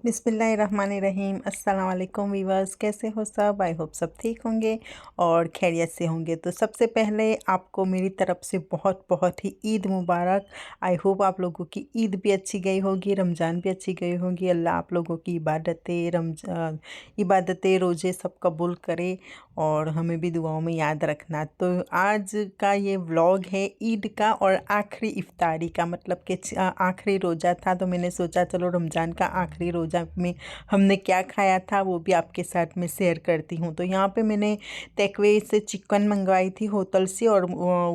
बिस्मिल्लाहिर्रहमानिर्रहीम। अस्सलाम वालेकुम वीवर्स, कैसे हो सब? आई होप सब ठीक होंगे और खैरियत से होंगे। तो सबसे पहले आपको मेरी तरफ से बहुत बहुत ही ईद मुबारक। आई होप आप लोगों की ईद भी अच्छी गई होगी, रमज़ान भी अच्छी गई होगी। अल्लाह आप लोगों की इबादतें रोज़े सब कबूल करे और हमें भी दुआओं में याद रखना। तो आज का ये व्लॉग है ईद का और आखिरी इफ्तारी का, मतलब कि आखिरी रोज़ा था, तो मैंने सोचा चलो रमज़ान का आखिरी रोज़ा में हमने क्या खाया था वो भी आपके साथ में शेयर करती हूँ। तो यहाँ पे मैंने टेकवे से चिकन मंगवाई थी होटल से और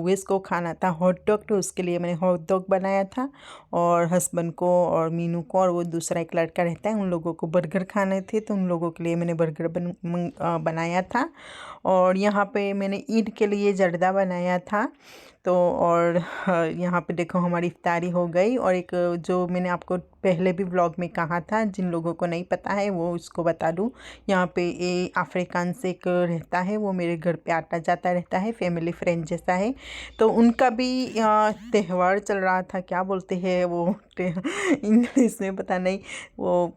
वेस को खाना था हॉट डॉग, तो उसके लिए मैंने हॉट डॉग बनाया था और हस्बैंड को और मीनू को और वो दूसरा एक लड़का रहता है उन लोगों को बर्गर खाने थे, तो उन लोगों के लिए मैंने बर्गर बनाया था। और यहाँ पे मैंने ईद के लिए जर्दा बनाया था। तो और यहाँ पे देखो हमारी इफ्तारी हो गई। और एक जो मैंने आपको पहले भी व्लॉग में कहा था, जिन लोगों को नहीं पता है वो उसको बता दूँ। यहाँ पे ये अफ्रीकान से एक रहता है, वो मेरे घर पे आता जाता रहता है, फैमिली फ्रेंड जैसा है। तो उनका भी त्यौहार चल रहा था, क्या बोलते हैं वो इंग्लिश में पता नहीं, वो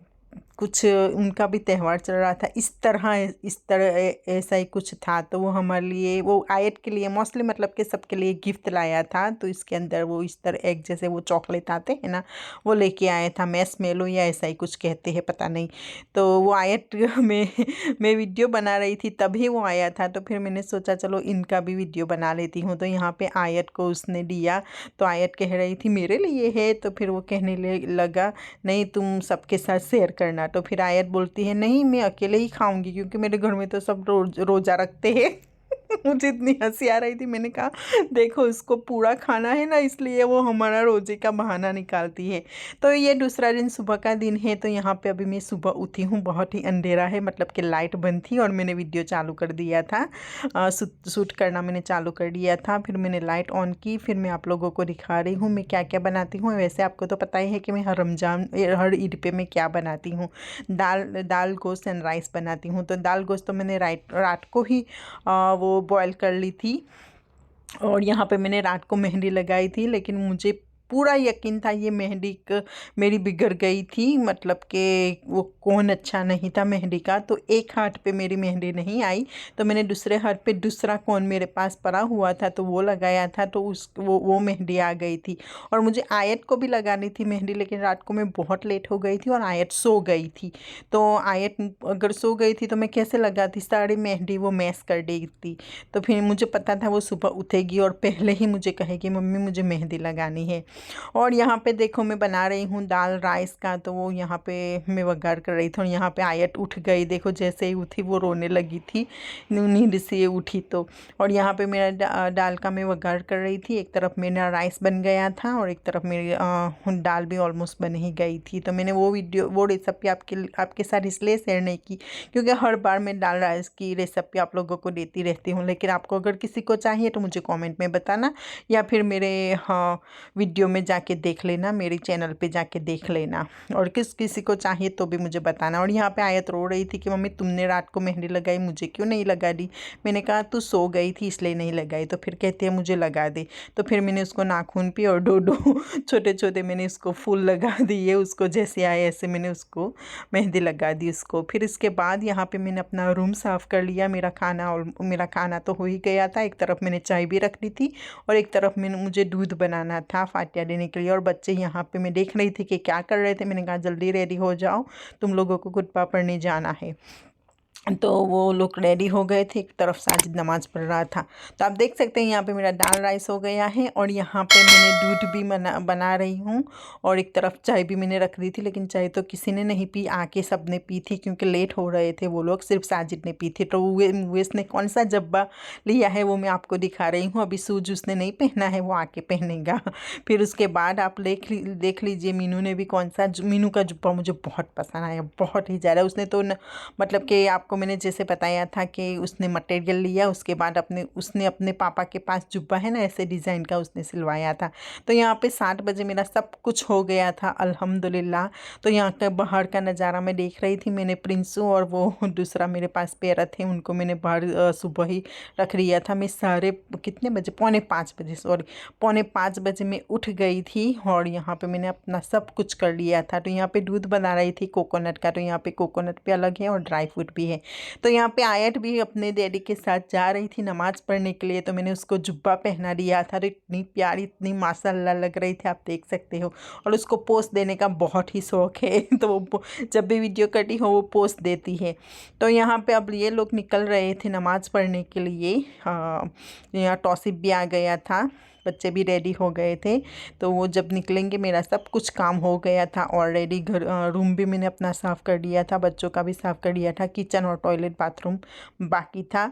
कुछ उनका भी त्यौहार चल रहा था, इस तरह ऐसा ही कुछ था। तो वो हमारे लिए, वो आयत के लिए मोस्टली, मतलब कि सबके लिए गिफ्ट लाया था। तो इसके अंदर वो इस तरह एक जैसे वो चॉकलेट आते हैं ना, वो लेके आया था, मैसमेलो या ऐसा ही कुछ कहते हैं, पता नहीं। तो वो आयत में मैं वीडियो बना रही थी तभी वो आया था, तो फिर मैंने सोचा चलो इनका भी वीडियो बना लेती हूँ। तो यहाँ पे आयत को उसने दिया, तो आयत कह रही थी मेरे लिए है, तो फिर वो कहने लगा नहीं तुम सबके साथ शेयर करना। तो फिर आयत बोलती है नहीं मैं अकेले ही खाऊंगी, क्योंकि मेरे घर में तो सब रोज़ा रखते हैं। मुझे इतनी हंसी आ रही थी, मैंने कहा देखो उसको पूरा खाना है ना, इसलिए वो हमारा रोजे का बहाना निकालती है। तो ये दूसरा दिन सुबह का दिन है। तो यहाँ पे अभी मैं सुबह उठी हूँ, बहुत ही अंधेरा है, मतलब कि लाइट बंद थी और मैंने वीडियो चालू कर दिया था, शूट करना मैंने चालू कर दिया था। फिर मैंने लाइट ऑन की, फिर मैं आप लोगों को दिखा रही हूँ मैं क्या क्या बनाती हूँ। वैसे आपको तो पता ही है कि मैं हर ईद पे मैं क्या बनाती हूँ, दाल दाल गोश्त एंड राइस बनाती हूँ। तो दाल गोश्त तो मैंने रात को ही वो बॉयल कर ली थी। और यहाँ पे मैंने रात को मेहंदी लगाई थी, लेकिन मुझे पूरा यकीन था ये मेरी बिगड़ गई थी, मतलब कि वो कौन अच्छा नहीं था मेहंदी का। तो एक हाथ पे मेरी मेहंदी नहीं आई, तो मैंने दूसरे हाथ पे दूसरा कोन मेरे पास पड़ा हुआ था तो वो लगाया था, तो वो मेहंदी आ गई थी। और मुझे आयत को भी लगानी थी मेहंदी, लेकिन रात को मैं बहुत लेट हो गई थी और आयत सो गई थी। तो आयत अगर सो गई थी तो मैं कैसे लगाती, सारी मेहंदी वो मैस कर देती। तो फिर मुझे पता था वो सुबह उठेगी और पहले ही मुझे कहेगी मम्मी मुझे मेहंदी लगानी है। और यहाँ पे देखो मैं बना रही हूँ दाल राइस का, तो वो यहाँ पे मैं वघार कर रही थी और यहाँ पे आयत उठ गई। देखो जैसे ही उठी वो रोने लगी थी, नींद से ये उठी तो। और यहाँ पे मेरा दाल का मैं वघार कर रही थी, एक तरफ मेरा राइस बन गया था और एक तरफ मेरी दाल भी ऑलमोस्ट बन ही गई थी। तो मैंने वो रेसिपी आपके साथ इसलिए शेयर नहीं की क्योंकि हर बार मैं दाल राइस की रेसिपी आप लोगों को देती रहती हूँ। लेकिन आपको अगर किसी को चाहिए तो मुझे कमेंट में बताना, या फिर मेरे वीडियो में जाके देख लेना, मेरे चैनल पे जाके देख लेना। और किसी को चाहिए तो भी मुझे बताना। और यहाँ पे आयत रो रही थी कि मम्मी तुमने रात को मेहंदी लगाई, मुझे क्यों नहीं लगा दी। मैंने कहा तू सो गई थी इसलिए नहीं लगाई। तो फिर कहती है मुझे लगा दे। तो फिर मैंने उसको नाखून पे और दो छोटे छोटे मैंने उसको फूल लगा दिए, उसको जैसे आए ऐसे मैंने उसको मेहंदी लगा दी उसको। फिर इसके बाद यहाँ पे मैंने अपना रूम साफ़ कर लिया। मेरा खाना तो हो ही गया था, एक तरफ मैंने चाय भी रख ली थी और एक तरफ मुझे दूध बनाना था फातिया देने के लिए। और बच्चे यहाँ पे मैं देख रही थी कि क्या कर रहे थे, मैंने कहा जल्दी रेडी हो जाओ, तुम लोगों को खुतबा पढ़ने जाना है। तो वो लोग रेडी हो गए थे, एक तरफ साजिद नमाज़ पढ़ रहा था। तो आप देख सकते हैं यहाँ पे मेरा दाल राइस हो गया है और यहाँ पे मैंने दूध भी बना रही हूँ और एक तरफ चाय भी मैंने रख दी थी। लेकिन चाय तो किसी ने नहीं पी, आके सब ने पी थी क्योंकि लेट हो रहे थे वो लोग, सिर्फ साजिद ने पी थी। तो उसने कौन सा जब्बा लिया है वो मैं आपको दिखा रही हूँ। अभी शूज उसने नहीं पहना है, वो आके पहनेगा। फिर उसके बाद आप देख लीजिए मीनू का जुब्बा मुझे बहुत पसंद आया, बहुत ही ज़्यादा। उसने तो मतलब कि आपको आपको मैंने जैसे बताया था कि उसने मटेरियल लिया, उसके बाद उसने अपने पापा के पास जुब्बा है ना ऐसे डिज़ाइन का उसने सिलवाया था। तो यहाँ पे 7 बजे मेरा सब कुछ हो गया था अल्हम्दुलिल्लाह। तो यहाँ का बाहर का नज़ारा मैं देख रही थी। मैंने प्रिंसू और वो दूसरा मेरे पास पेयरा थे उनको मैंने बाहर सुबह ही रख लिया था। मैं सारे कितने बजे, पौने 5 बजे, सॉरी, पौने 5 बजे मैं उठ गई थी और यहाँ पे मैंने अपना सब कुछ कर लिया था। तो यहाँ पे दूध बना रही थी कोकोनट का। तो यहाँ पे कोकोनट भी अलग है और ड्राई फ्रूट भी है। तो यहाँ पे आयत भी अपने डैडी के साथ जा रही थी नमाज़ पढ़ने के लिए। तो मैंने उसको जुब्बा पहना दिया था। तो इतनी प्यारी, इतनी माशाल्लाह लग रही थी, आप देख सकते हो। और उसको पोस्ट देने का बहुत ही शौक है तो वो जब भी वीडियो कटी हो वो पोस्ट देती है। तो यहाँ पे अब ये लोग निकल रहे थे नमाज़ पढ़ने के लिए। यहाँ तौसीफ भी आ गया था, बच्चे भी रेडी हो गए थे। तो वो जब निकलेंगे मेरा सब कुछ काम हो गया था ऑलरेडी। रूम भी मैंने अपना साफ़ कर दिया था, बच्चों का भी साफ़ कर दिया था। किचन और टॉयलेट बाथरूम बाकी था।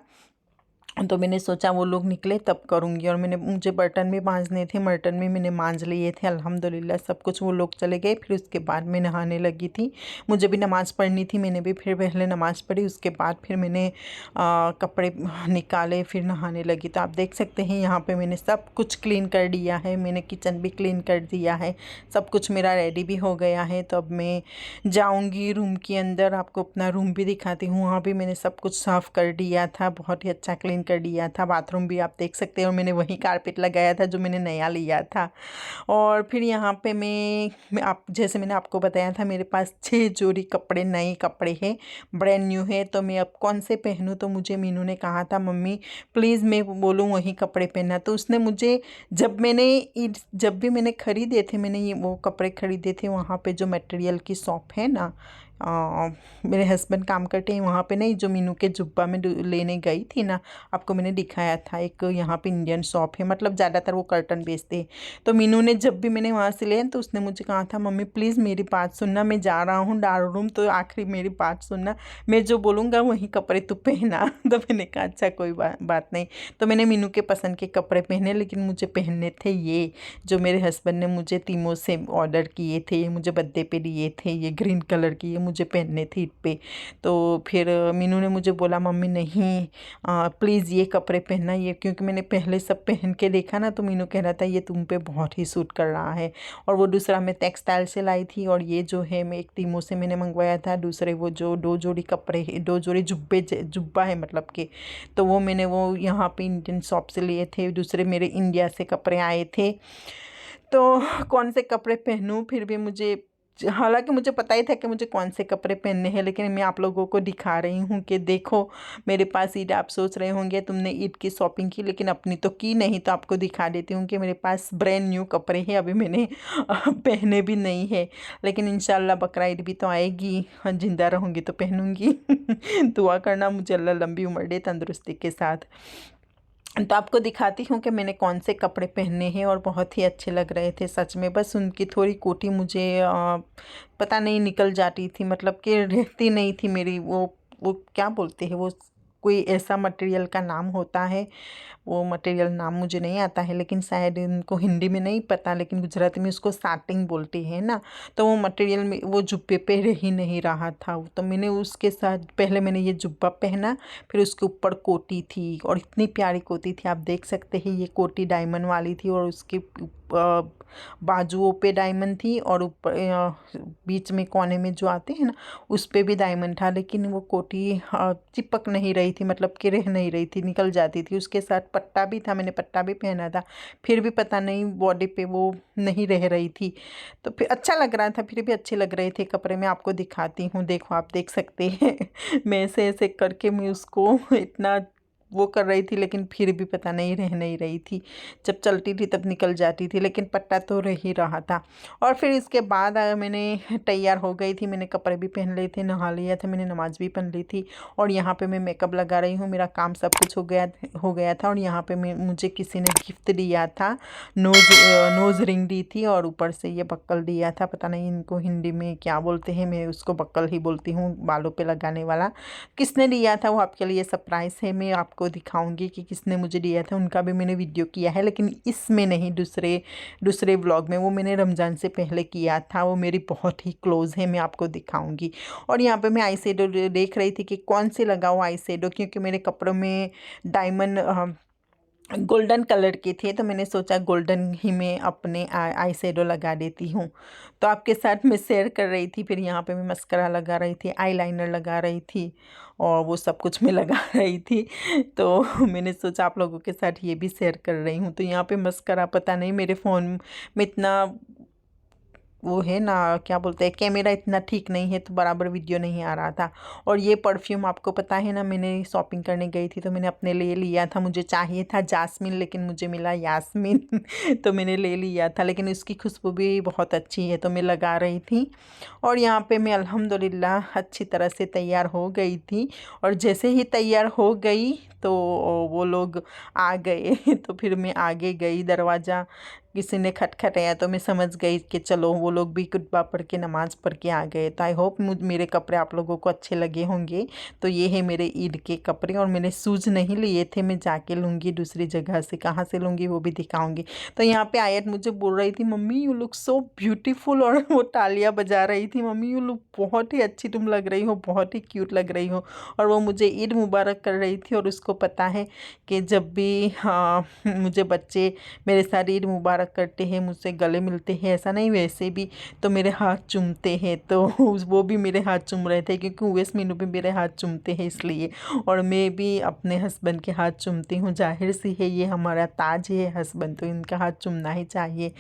तो मैंने सोचा वो लोग निकले तब करूँगी। और मुझे बर्तन भी मांजने थे, बर्तन भी मैंने मांज लिए थे अल्हम्दुलिल्लाह सब कुछ। वो लोग चले गए, फिर उसके बाद मैं नहाने लगी थी। मुझे भी नमाज़ पढ़नी थी, मैंने भी फिर पहले नमाज़ पढ़ी, उसके बाद फिर मैंने कपड़े निकाले, फिर नहाने लगी। तो आप देख सकते हैं यहाँ पे मैंने सब कुछ क्लीन कर दिया है। मैंने किचन भी क्लीन कर दिया है, सब कुछ मेरा रेडी भी हो गया है। तो अब मैं जाऊँगी रूम के अंदर, आपको अपना रूम भी दिखाती हूँ। वहाँ भी मैंने सब कुछ साफ़ कर दिया था, बहुत ही अच्छा क्लीन कर दिया था। बाथरूम भी आप देख सकते हो, मैंने वही कारपेट लगाया था जो मैंने नया लिया था। और फिर यहाँ पे जैसे मैंने आपको बताया था मेरे पास 6 जोड़ी कपड़े, नए कपड़े हैं, ब्रांड न्यू है। तो मैं अब कौन से पहनूँ? तो मुझे मीनू ने कहा था मम्मी प्लीज़ मैं बोलूँ वही कपड़े पहनना। तो उसने मुझे जब भी मैंने ख़रीदे थे, मैंने ये वो कपड़े ख़रीदे थे वहाँ पे जो मटेरियल की शॉप है ना, मेरे हस्बैंड काम करते हैं वहाँ पे, नहीं जो मीनू के जुब्बा में लेने गई थी ना, आपको मैंने दिखाया था। एक यहाँ पे इंडियन शॉप है, मतलब ज़्यादातर वो कर्टन बेचते हैं। तो मीनू ने जब भी मैंने वहाँ से लिया तो उसने मुझे कहा था मम्मी प्लीज़ मेरी बात सुनना, मैं जा रहा हूँ डार्क रूम, तो आखिरी मेरी बात सुनना, मैं जो बोलूँगा वही कपड़े तू पहना। तो मैंने कहा अच्छा कोई बात नहीं। तो मैंने मीनू के पसंद के कपड़े पहने, लेकिन मुझे पहनने थे ये जो मेरे हस्बैंड ने मुझे तीमों से ऑर्डर किए थे, ये मुझे बर्थडे पे दिए थे, ये ग्रीन कलर की, ये मुझे पहनने थे ईद पे। तो फिर मीनू ने मुझे बोला मम्मी नहीं प्लीज़ ये कपड़े पहनना, ये क्योंकि मैंने पहले सब पहन के देखा ना, तो मीनू कह रहा था ये तुम पे बहुत ही सूट कर रहा है। और वो दूसरा मैं टेक्सटाइल से लाई थी, और ये जो है मैं एक तीमों से मैंने मंगवाया था। दूसरे वो जो 2 जोड़ी कपड़े, 2 जोड़ी जुब्बा है मतलब के, तो वो मैंने वो यहाँ पे इंडियन शॉप से लिए थे। दूसरे मेरे इंडिया से कपड़े आए थे। तो कौन से कपड़े पहनूं, फिर भी हालांकि मुझे पता ही था कि मुझे कौन से कपड़े पहनने हैं, लेकिन मैं आप लोगों को दिखा रही हूँ कि देखो मेरे पास ईद। आप सोच रहे होंगे तुमने ईद की शॉपिंग की, लेकिन अपनी तो की नहीं। तो आपको दिखा देती हूँ कि मेरे पास ब्रांड न्यू कपड़े हैं, अभी मैंने पहने भी नहीं है। लेकिन इंशाल्लाह बकरा ईद भी तो आएगी, जिंदा रहूँगी तो पहनूंगी। दुआ करना मुझे अल्लाह लंबी उम्र दे तंदुरुस्ती के साथ। तो आपको दिखाती हूँ कि मैंने कौन से कपड़े पहने हैं, और बहुत ही अच्छे लग रहे थे सच में। बस उनकी थोड़ी कोटी मुझे पता नहीं निकल जाती थी, मतलब कि रहती नहीं थी मेरी। वो क्या बोलते हैं, वो कोई ऐसा मटेरियल का नाम होता है, वो मटेरियल नाम मुझे नहीं आता है, लेकिन शायद इनको हिंदी में नहीं पता, लेकिन गुजराती में उसको साटिंग बोलते हैं ना। तो वो मटेरियल में वो जुब्बे पे ही नहीं रहा था। तो मैंने उसके साथ पहले मैंने ये जुब्बा पहना, फिर उसके ऊपर कोटी थी, और इतनी प्यारी कोटी थी, आप देख सकते हैं। ये कोटी डायमंड वाली थी, और उसके बाजुओं पे डायमंड थी, और ऊपर बीच में कोने में जो आते हैं ना उस पे भी डायमंड था। लेकिन वो कोटी चिपक नहीं रही थी, मतलब कि रह नहीं रही थी, निकल जाती थी। उसके साथ पट्टा भी था, मैंने पट्टा भी पहना था, फिर भी पता नहीं बॉडी पे वो नहीं रह रही थी। तो फिर अच्छा लग रहा था, फिर भी अच्छे लग रहे थे कपड़े। मैं आपको दिखाती हूँ, देखो आप देख सकते हैं। मैं ऐसे करके मैं उसको इतना वो कर रही थी, लेकिन फिर भी पता नहीं रह नहीं रही थी। जब चलती थी तब निकल जाती थी, लेकिन पट्टा तो रह ही रहा था। और फिर इसके बाद मैंने तैयार हो गई थी, मैंने कपड़े भी पहन लिए थे, नहा लिया था, मैंने नमाज़ भी पढ़ ली थी। और यहाँ पे मैं मेकअप लगा रही हूँ, मेरा काम सब कुछ हो गया था। और यहाँ पे मुझे किसी ने गिफ्ट दिया था, नोज़ रिंग दी थी, और ऊपर से ये बक्कल दिया था। पता नहीं इनको हिंदी में क्या बोलते हैं, मैं उसको बक्कल ही बोलती हूँ, बालों पे लगाने वाला। किसने दिया था वो आपके लिए सरप्राइज़ है, मैं आपको आपको दिखाऊंगी कि किसने मुझे दिया था, उनका भी मैंने वीडियो किया है, लेकिन इसमें नहीं, दूसरे दूसरे व्लॉग में। वो मैंने रमज़ान से पहले किया था, वो मेरी बहुत ही क्लोज़ है, मैं आपको दिखाऊंगी। और यहाँ पे मैं आई शेडो देख रही थी कि कौन से लगाऊँ आई शेडो, क्योंकि मेरे कपड़ों में डायमंड गोल्डन कलर के थे, तो मैंने सोचा गोल्डन ही मैं अपने आई शेडो लगा देती हूँ। तो आपके साथ मैं शेयर कर रही थी। फिर यहाँ पे मैं मस्करा लगा रही थी, आईलाइनर लगा रही थी, और वो सब कुछ मैं लगा रही थी। तो मैंने सोचा आप लोगों के साथ ये भी शेयर कर रही हूँ। तो यहाँ पे मस्करा पता नहीं मेरे फ़ोन में इतना वो है ना, क्या बोलते हैं, कैमरा इतना ठीक नहीं है, तो बराबर वीडियो नहीं आ रहा था। और ये परफ्यूम आपको पता है ना, मैंने शॉपिंग करने गई थी तो मैंने अपने लिए लिया था। मुझे चाहिए था जास्मिन, लेकिन मुझे मिला यास्मीन तो मैंने ले लिया था, लेकिन उसकी खुशबू भी बहुत अच्छी है, तो मैं लगा रही थी। और यहाँ पे मैं अल्हम्दुलिल्लाह अच्छी तरह से तैयार हो गई थी। और जैसे ही तैयार हो गई तो वो लोग आ गए तो फिर मैं आगे गई, दरवाज़ा किसी ने खटखटाया तो मैं समझ गई कि चलो वो लोग भी कुतबा पढ़ के नमाज़ पढ़ के आ गए। तो आई होप मेरे कपड़े आप लोगों को अच्छे लगे होंगे। तो ये है मेरे ईद के कपड़े। और मैंने शूज़ नहीं लिए थे, मैं जाके लूँगी दूसरी जगह से, कहाँ से लूँगी वो भी दिखाऊँगी। तो यहाँ पे आयत मुझे बोल रही थी, mummy you look so beautiful, और वो तालियां बजा रही थी, मम्मी यू लुक बहुत ही अच्छी तुम लग रही हो, बहुत ही क्यूट लग रही हो। और वो मुझे ईद मुबारक कर रही थी। और उसको पता है कि जब भी मुझे बच्चे मेरे साथ ईद मुबारक करते हैं, मुझसे गले मिलते हैं, ऐसा नहीं वैसे भी तो मेरे हाथ चूमते हैं, तो वो भी मेरे हाथ चूम रहे थे, क्योंकि यूएस मीनू भी मेरे हाथ चूमते हैं इसलिए। और मैं भी अपने हस्बैंड के हाथ चूमती हूँ, जाहिर सी है ये हमारा ताज है हस्बैंड, तो इनका हाथ चूमना ही चाहिए।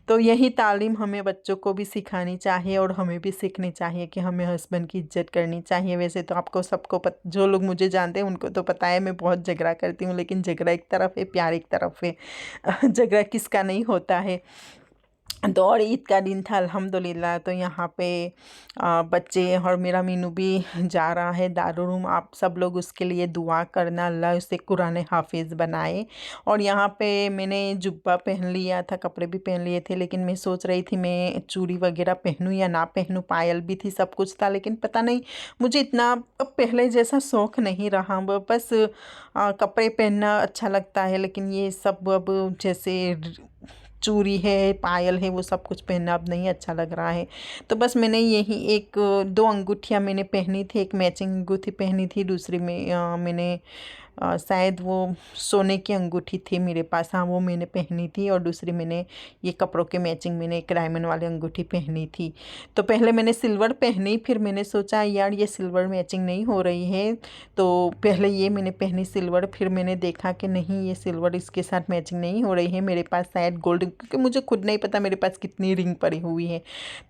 तो यही तालीम हमें बच्चों को भी सिखानी चाहिए, और हमें भी सीखनी चाहिए कि हमें हस्बैंड की इज्जत करनी चाहिए। वैसे तो आपको सबको जो लोग मुझे जानते हैं उनको तो पता है मैं बहुत झगड़ा करती हूँ, लेकिन झगड़ा एक तरफ है, प्यार एक तरफ है झगड़ा किसका नहीं होता है। तो और ईद का दिन था अल्हम्दुलिल्लाह। तो यहाँ पे बच्चे और मेरा मीनू भी जा रहा है दारूम। आप सब लोग उसके लिए दुआ करना, अल्लाह उसे कुरान हाफिज़ बनाए। और यहाँ पे मैंने जुब्बा पहन लिया था, कपड़े भी पहन लिए थे, लेकिन मैं सोच रही थी मैं चूड़ी वगैरह पहनूँ या ना पहनूँ, पायल भी थी, सब कुछ था, लेकिन पता नहीं मुझे इतना अब पहले जैसा शौक़ नहीं रहा। बस कपड़े पहनना अच्छा लगता है, लेकिन ये सब अब जैसे चूड़ी है, पायल है, वो सब कुछ पहनना अब नहीं अच्छा लग रहा है। तो बस मैंने यही एक दो अंगूठियाँ मैंने पहनी थी, एक मैचिंग अंगूठी पहनी थी, दूसरी में मैंने शायद वो सोने की अंगूठी थी मेरे पास, हाँ वो मैंने पहनी थी। और दूसरी मैंने ये कपड़ों के मैचिंग मैंने एक डायमंड वाली अंगूठी पहनी थी। तो पहले मैंने सिल्वर पहनी, फिर मैंने सोचा यार ये सिल्वर मैचिंग नहीं हो रही है, तो पहले ये मैंने पहनी सिल्वर, फिर मैंने देखा कि नहीं ये सिल्वर इसके साथ मैचिंग नहीं हो रही है, मेरे पास शायद गोल्ड, क्योंकि मुझे खुद नहीं पता मेरे पास कितनी रिंग पड़ी हुई है।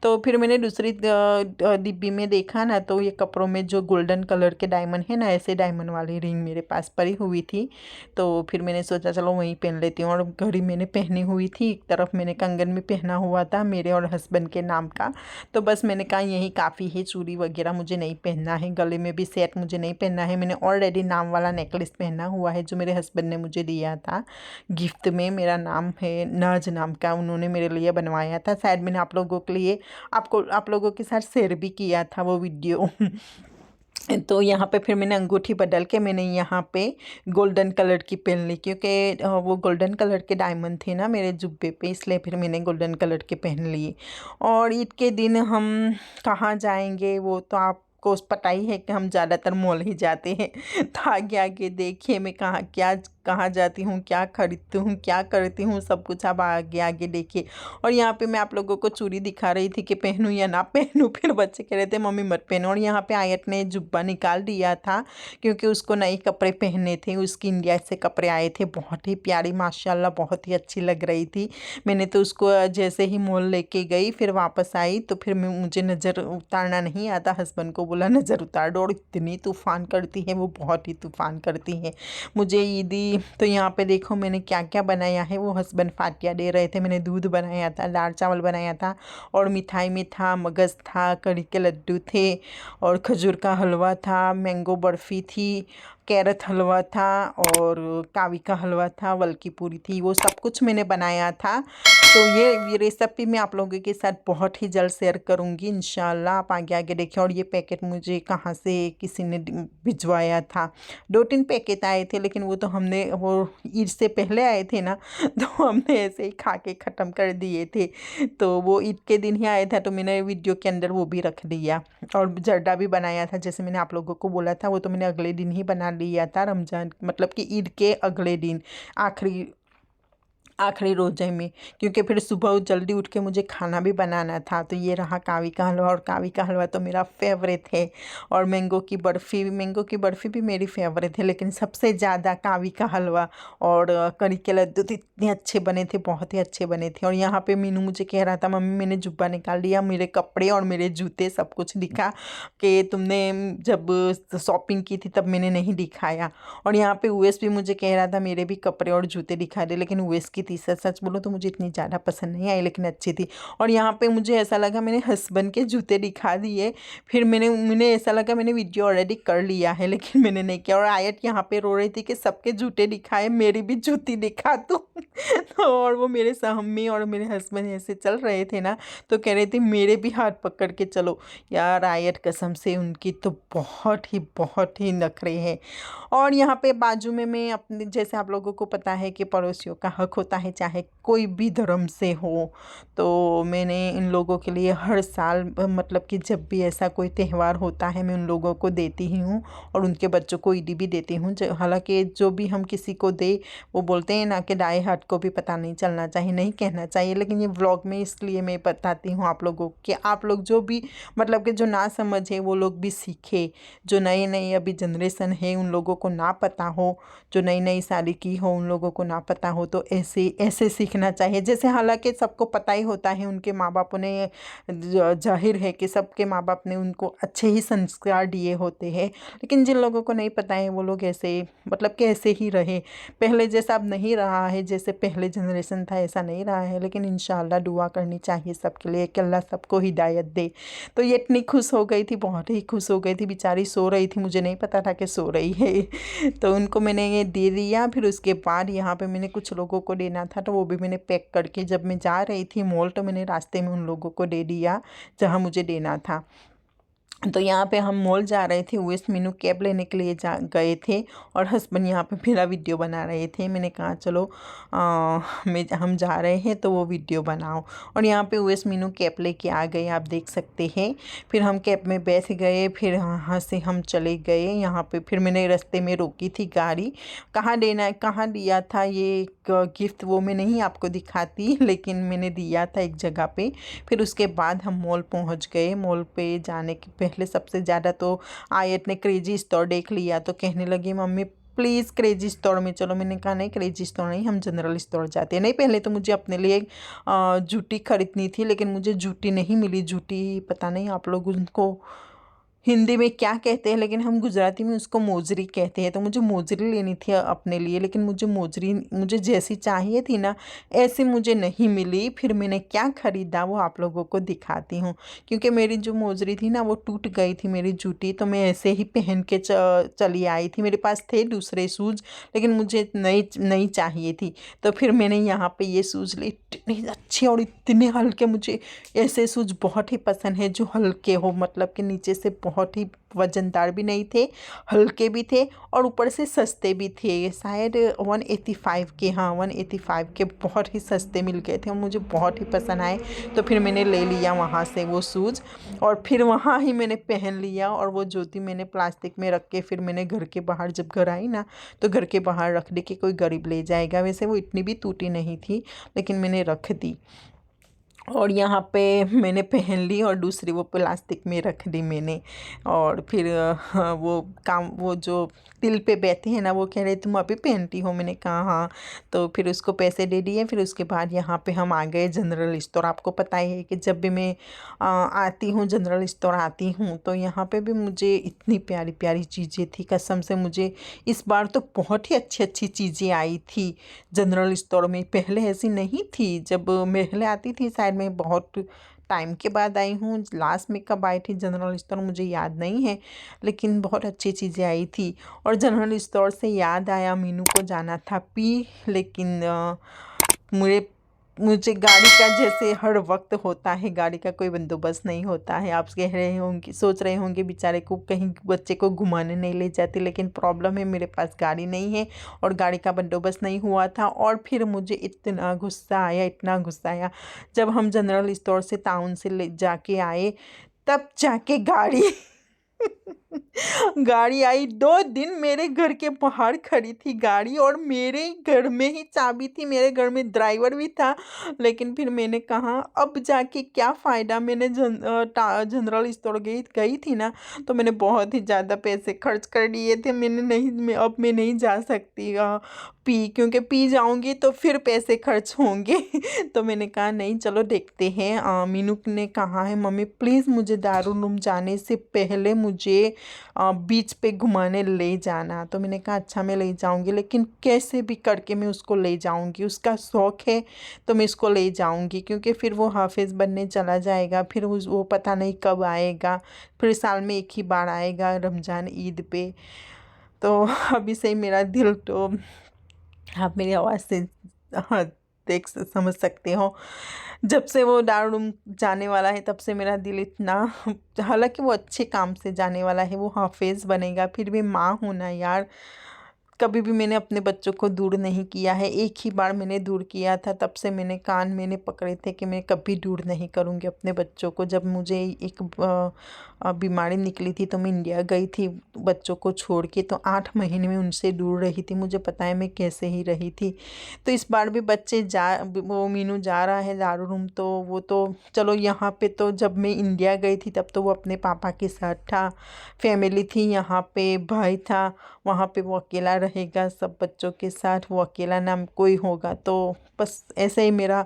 तो फिर मैंने दूसरी डिब्बी में देखा ना, तो ये कपड़ों में जो गोल्डन कलर के डायमंड है ना, ऐसे डायमंड वाली रिंग मेरे पास पड़ी हुई थी। तो फिर मैंने सोचा चलो वहीं पहन लेती हूँ। और घड़ी मैंने पहनी हुई थी, एक तरफ मैंने कंगन में पहना हुआ था मेरे और हस्बैंड के नाम का। तो बस मैंने कहा यही काफ़ी है, चूड़ी वगैरह मुझे नहीं पहनना है, गले में भी सेट मुझे नहीं पहनना है। मैंने ऑलरेडी नाम वाला नेकलेस पहना हुआ है जो मेरे हस्बैंड ने मुझे दिया था गिफ्ट में। मेरा नाम है नाज नाम का, उन्होंने मेरे लिए बनवाया था। शायद मैंने आप लोगों के लिए आप लोगों के साथ शेयर भी किया था वो वीडियो तो यहाँ पे फिर मैंने अंगूठी बदल के मैंने यहाँ पे गोल्डन कलर की पहन ली, क्योंकि वो गोल्डन कलर के डायमंड थे ना मेरे जुब्बे पे, इसलिए फिर मैंने गोल्डन कलर के पहन लिए। और ईद के दिन हम कहाँ जाएंगे वो तो आपको पता ही है कि हम ज़्यादातर मॉल ही जाते हैं। तो आगे आगे देखिए मैं कहाँ जाती हूँ, क्या खरीदती हूँ, क्या करती हूँ, सब कुछ आप आगे आगे देखिए। और यहाँ पे मैं आप लोगों को चूड़ी दिखा रही थी कि पहनूँ या ना पहनूँ, फिर बच्चे कह रहे थे मम्मी मत पहनो। और यहाँ पे आयत ने जुब्बा निकाल दिया था, क्योंकि उसको नए कपड़े पहनने थे, उसकी इंडिया से कपड़े आए थे, बहुत ही प्यारी माशाल्लाह, बहुत ही अच्छी लग रही थी। मैंने तो उसको जैसे ही मॉल लेके गई फिर वापस आई, तो फिर मुझे नज़र उतारना नहीं आता, हस्बैंड को बोला नज़र उतार दो। और इतनी तूफ़ान करती है वो, बहुत ही तूफ़ान करती है मुझे ईदी। तो यहाँ पे देखो मैंने क्या क्या बनाया है, वो हस्बैंड फातिया दे रहे थे। मैंने दूध बनाया था, दाल चावल बनाया था, और मिठाई में था मगज़ था, कड़ी के लड्डू थे, और खजूर का हलवा था, मैंगो बर्फ़ी थी, कैरट हलवा था, और कावी का हलवा था, वल की पूरी थी, वो सब कुछ मैंने बनाया था। तो ये रेसिपी मैं आप लोगों के साथ बहुत ही जल्द शेयर करूँगी इंशाल्लाह। आप आगे आगे देखिए। और ये पैकेट मुझे कहाँ से किसी ने भिजवाया था। 2-3 पैकेट आए थे, लेकिन वो तो हमने वो ईद से पहले आए थे ना, तो हमने ऐसे ही खा के ख़त्म कर दिए थे। तो वो ईद के दिन ही आया था, तो मैंने वीडियो के अंदर वो भी रख दिया। और जर्दा भी बनाया था, जैसे मैंने आप लोगों को बोला था, वो तो मैंने अगले दिन ही बना लिया था, रमज़ान मतलब कि ईद के अगले दिन, आखिरी रोज़े में, क्योंकि फिर सुबह जल्दी उठ के मुझे खाना भी बनाना था। तो ये रहा कावी का हलवा, और कावी का हलवा तो मेरा फेवरेट है। और मैंगो की बर्फ़ी भी मेरी फेवरेट है, लेकिन सबसे ज़्यादा कावी का हलवा। और करी के लड्डू तो इतने अच्छे बने थे, बहुत ही अच्छे बने थे। और यहाँ पे मीनू मुझे कह रहा था, मम्मी मैंने जुब्बा निकाल लिया, मेरे कपड़े और मेरे जूते सब कुछ दिखा, कि तुमने जब शॉपिंग की थी तब मैंने नहीं दिखाया। और यहाँ पे उवेस भी मुझे कह रहा था मेरे भी कपड़े और जूते दिखा दे, लेकिन उवेस की थी सच बोलो तो मुझे इतनी ज़्यादा पसंद नहीं आई, लेकिन अच्छी थी। और यहाँ पे मुझे ऐसा लगा मैंने हस्बैंड के जूते दिखा दिए, फिर मैंने ऐसा लगा मैंने वीडियो ऑलरेडी कर लिया है, लेकिन मैंने नहीं किया। और आयत यहाँ पे रो रही थी कि सबके जूते दिखाए, मेरी भी जूती दिखा तू। और वो मेरे सहमी और मेरे हस्बैंड ऐसे चल रहे थे ना, तो कह रहे थे मेरे भी हाथ पकड़ के चलो। यार आयत कसम से उनकी तो बहुत ही नखरे हैं। और यहाँ पे बाजू में मैं अपने, जैसे आप लोगों को पता है कि पड़ोसियों का हक होता है चाहे कोई भी धर्म से हो, तो मैंने इन लोगों के लिए हर साल मतलब कि जब भी ऐसा कोई त्यौहार होता है मैं उन लोगों को देती ही हूँ, और उनके बच्चों को ईदी भी देती हूँ। हालांकि जो भी हम किसी को दे, वो बोलते हैं ना कि दाएं हाथ को भी पता नहीं चलना चाहिए, नहीं कहना चाहिए, लेकिन ये व्लॉग में इसलिए मैं बताती हूँ आप लोगों कि आप लोग जो भी मतलब कि जो ना समझे वो लोग भी सीखे। जो नए नए अभी जनरेशन है उन लोगों को ना पता हो, जो नई नई शादी की हो उन लोगों को ना पता हो, तो ऐसे ऐसे सीखना चाहिए। जैसे हालांकि सबको पता ही होता है, उनके माँ बाप ने, जाहिर है कि सबके माँ बाप ने उनको अच्छे ही संस्कार दिए होते हैं, लेकिन जिन लोगों को नहीं पता है वो लोग ऐसे मतलब कि ऐसे ही रहे। पहले जैसा अब नहीं रहा है, जैसे पहले जनरेशन था ऐसा नहीं रहा है, लेकिन इंशाल्लाह दुआ करनी चाहिए सबके लिए कि अल्लाह सबको हिदायत दे। तो ये इतनी खुश हो गई थी, बहुत ही खुश हो गई थी, बेचारी सो रही थी, मुझे नहीं पता था कि सो रही है। तो उनको मैंने ये दे दिया। फिर उसके बाद यहाँ पे मैंने कुछ लोगों को देना था, तो वो भी मैंने पैक करके जब मैं जा रही थी मॉल, तो मैंने रास्ते में उन लोगों को दे दिया जहाँ मुझे देना था। तो यहाँ पे हम मॉल जा रहे थे, उवेस मीनू कैब लेने के लिए गए थे, और हस्बैंड यहाँ पे मेरा वीडियो बना रहे थे। मैंने कहा चलो हम जा रहे हैं तो वो वीडियो बनाओ। और यहाँ पे उवेस मीनू कैब लेके आ गए, आप देख सकते हैं। फिर हम कैब में बैठ गए, फिर वहाँ से हम चले गए। यहाँ पे फिर मैंने रास्ते में रोकी थी गाड़ी, कहाँ दिया था ये गिफ्ट वो मैं नहीं आपको दिखाती, लेकिन मैंने दिया था एक जगह पे। फिर उसके बाद हम मॉल पहुँच गए। मॉल पे जाने के पहले सबसे ज़्यादा तो आयत ने क्रेजी स्टोर देख लिया, तो कहने लगी मम्मी प्लीज़ क्रेजी स्टोर में चलो। मैंने कहा नहीं क्रेजी स्टोर नहीं, हम जनरल स्टोर जाते हैं। नहीं, पहले तो मुझे अपने लिए जूती खरीदनी थी, लेकिन मुझे जूती नहीं मिली। जूती पता नहीं आप लोग उनको हिंदी में क्या कहते हैं, लेकिन हम गुजराती में उसको मोजरी कहते हैं। तो मुझे मोजरी लेनी थी अपने लिए, लेकिन मुझे जैसी चाहिए थी ना ऐसी मुझे नहीं मिली। फिर मैंने क्या ख़रीदा वो आप लोगों को दिखाती हूँ, क्योंकि मेरी जो मोजरी थी ना वो टूट गई थी मेरी जूती, तो मैं ऐसे ही पहन के चली आई थी। मेरे पास थे दूसरे शूज़, लेकिन मुझे नई चाहिए थी। तो फिर मैंने यहाँ पे ये शूज़ लिए, इतने अच्छे और इतने हल्के। मुझे ऐसे शूज़ बहुत ही पसंद है जो हल्के हो, मतलब कि नीचे से बहुत ही वजनदार भी नहीं थे, हल्के भी थे, और ऊपर से सस्ते भी थे। शायद 185 के, हाँ 185 के बहुत ही सस्ते मिल गए थे और मुझे बहुत ही पसंद आए। तो फिर मैंने ले लिया वहाँ से वो शूज़, और फिर वहाँ ही मैंने पहन लिया। और वो जूती मैंने प्लास्टिक में रख के फिर मैंने घर के बाहर जब घर आई ना, तो घर के बाहर रख दी कि कोई गरीब ले जाएगा। वैसे वो इतनी भी टूटी नहीं थी, लेकिन मैंने रख दी। और यहाँ पे मैंने पहन ली और दूसरी वो प्लास्टिक में रख दी मैंने। और फिर वो जो तिल पे बैठे हैं ना, वो कह रहे तुम अभी पहनती हो, मैंने कहा हाँ। तो फिर उसको पैसे दे दिए। फिर उसके बाद यहाँ पे हम आ गए जनरल स्टोर। आपको पता ही है कि जब भी मैं आती हूँ जनरल स्टोर आती हूँ, तो यहाँ पे भी मुझे इतनी प्यारी प्यारी चीज़ें थी, कसम से। मुझे इस बार तो बहुत ही अच्छी अच्छी चीज़ें आई थी जनरल स्टोर में, पहले ऐसी नहीं थी। जब मैं पहले आती थी, शायद मैं बहुत टाइम के बाद आई हूँ, लास्ट में कब आई थी जनरल स्टोर मुझे याद नहीं है, लेकिन बहुत अच्छी चीज़ें आई थी। और जनरल स्टोर से याद आया, मीनू को जाना था लेकिन मुझे मुझे गाड़ी का जैसे हर वक्त होता है, गाड़ी का कोई बंदोबस्त नहीं होता है। आप कह रहे होंगे, सोच रहे होंगे बेचारे को कहीं बच्चे को घुमाने नहीं ले जाती, लेकिन प्रॉब्लम है मेरे पास गाड़ी नहीं है और गाड़ी का बंदोबस्त नहीं हुआ था। और फिर मुझे इतना गुस्सा आया, इतना गुस्सा आया, जब हम जनरल स्टोर से टाउन से ले जाके आए तब जाके गाड़ी गाड़ी आई। 2 दिन मेरे घर के बाहर खड़ी थी गाड़ी और मेरे घर में ही चाबी थी, मेरे घर में ड्राइवर भी था। लेकिन फिर मैंने कहा अब जाके क्या फ़ायदा। मैंने जनरल स्टोर गई गई थी ना, तो मैंने बहुत ही ज़्यादा पैसे खर्च कर लिए थे। अब मैं नहीं जा सकती क्योंकि पी जाऊंगी तो फिर पैसे खर्च होंगे। तो मैंने कहा नहीं, चलो देखते हैं। मीनू ने कहा है मम्मी प्लीज़ मुझे दारूलूम जाने से पहले मुझे बीच पे घुमाने ले जाना। तो मैंने कहा अच्छा मैं ले जाऊंगी, लेकिन कैसे भी करके मैं उसको ले जाऊंगी, उसका शौक़ है तो मैं इसको ले जाऊंगी, क्योंकि फिर वो हाफिज़ बनने चला जाएगा, फिर वो पता नहीं कब आएगा, फिर साल में एक ही बार आएगा रमज़ान ईद पे। तो अभी से ही मेरा दिल तो, आप मेरी आवाज़ से हाँ समझ सकते हो, जब से वो दारूम जाने वाला है तब से मेरा दिल इतना, हालांकि वो अच्छे काम से जाने वाला है, वो हाफिज़ बनेगा, फिर भी माँ हूँ ना यार। कभी भी मैंने अपने बच्चों को दूर नहीं किया है, एक ही बार मैंने दूर किया था, तब से मैंने पकड़े थे कि मैं कभी दूर नहीं करूँगी अपने बच्चों को। जब मुझे एक बीमारी निकली थी तो मैं इंडिया गई थी बच्चों को छोड़ के, तो 8 महीने में उनसे दूर रही थी। मुझे पता है मैं कैसे ही रही थी। तो इस बार भी वो मीनू जा रहा है दारूलूम, तो वो तो चलो यहाँ पे, तो जब मैं इंडिया गई थी तब तो वो अपने पापा के साथ था, फैमिली थी यहाँ पे, भाई था वहाँ पे, वो अकेला रहेगा सब बच्चों के साथ, वो अकेला ना कोई होगा। तो बस ऐसे ही मेरा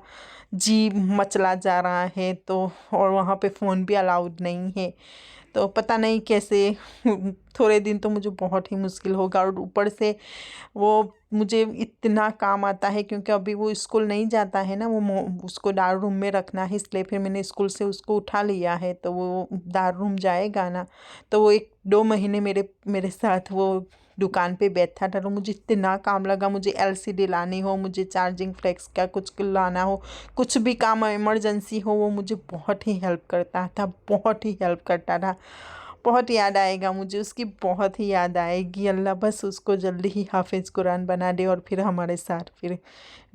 जी मचला जा रहा है। तो और वहाँ पे फ़ोन भी अलाउड नहीं है, तो पता नहीं कैसे थोड़े दिन तो मुझे बहुत ही मुश्किल होगा। और ऊपर से वो मुझे इतना काम आता है, क्योंकि अभी वो स्कूल नहीं जाता है ना, उसको दारूम में रखना है, इसलिए फिर मैंने स्कूल से उसको उठा लिया है। तो वो दारूम जाएगा ना, तो वो 1-2 महीने मेरे साथ वो दुकान पे बैठा था। तो मुझे इतना काम लगा, मुझे एलसीडी लानी हो, मुझे चार्जिंग फ्लेक्स का कुछ लाना हो, कुछ भी काम इमरजेंसी हो, वो मुझे बहुत ही हेल्प करता था, बहुत ही हेल्प करता था। बहुत याद आएगा मुझे उसकी, बहुत ही याद आएगी। अल्लाह बस उसको जल्दी ही हाफिज़ कुरान बना दे और फिर हमारे साथ फिर